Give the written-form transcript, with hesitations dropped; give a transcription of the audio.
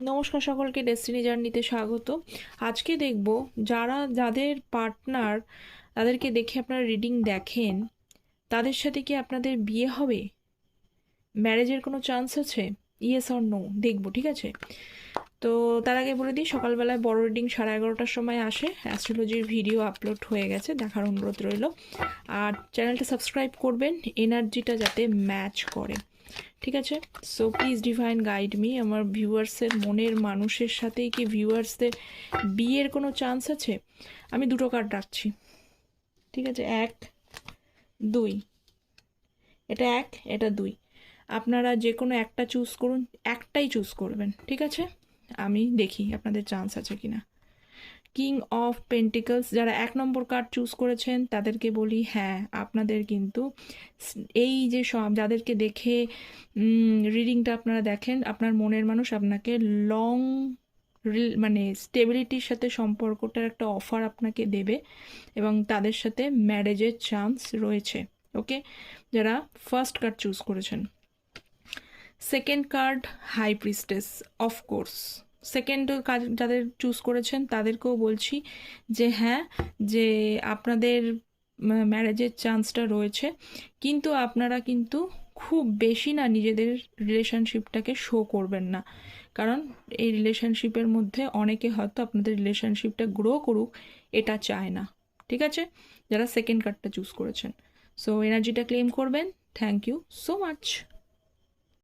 নমস্কার সকলকে, ডেস্টিনি জার্নিতে স্বাগত। আজকে দেখব যাদের পার্টনার, তাদেরকে দেখে আপনারা রিডিং দেখেন, তাদের সাথে কি আপনাদের বিয়ে হবে, ম্যারেজের কোনো চান্স আছে, ইয়েস অর নো দেখব, ঠিক আছে? তো তার আগে বলে দিই, সকালবেলায় বড় রিডিং 11:30টার সময় আসে, অ্যাস্ট্রোলজির ভিডিও আপলোড হয়ে গেছে, দেখার অনুরোধ রইল। আর চ্যানেলটা সাবস্ক্রাইব করবেন, এনার্জিটা যাতে ম্যাচ করে, ঠিক আছে? So please divine guide me. আমার ভিউয়ার্সের মনের মানুষের সাথেই কি ভিউয়ার্সদের বিয়ের কোনো চান্স আছে? আমি দুটো কার্ড রাখছি, ঠিক আছে? 1 2, এটা 1, এটা 2। আপনারা যে কোনো একটা চুজ করুন, একটাই চুজ করবেন, ঠিক আছে? আমি দেখি আপনাদের চান্স আছে কিনা। কিং অফ পেন্টিকলস, যারা 1 নম্বর কার্ড চুজ করেছেন তাদেরকে বলি, হ্যাঁ আপনাদের কিন্তু এই যে সব যাদেরকে দেখে রিডিংটা আপনারা দেখেন, আপনার মনের মানুষ আপনাকে লং মানে স্টেবিলিটির সাথে সম্পর্কটার একটা অফার আপনাকে দেবে এবং তাদের সাথে ম্যারেজের চান্স রয়েছে। ওকে, যারা ফার্স্ট কার্ড চুজ করেছেন। Second card high priestess, of course second কাজ যাদের চুজ করেছেন তাদেরকেও বলছি যে হ্যাঁ, যে আপনাদের ম্যারেজের চান্সটা রয়েছে, কিন্তু আপনারা কিন্তু খুব বেশি না নিজেদের রিলেশনশিপটাকে শো করবেন না, কারণ এই রিলেশনশিপের মধ্যে অনেকে হয়তো আপনাদের রিলেশনশিপটা গ্রো করুক এটা চায় না, ঠিক আছে? যারা সেকেন্ড কার্ডটা চুজ করেছেন, সো এনার্জিটা ক্লেম করবেন। Thank you so much.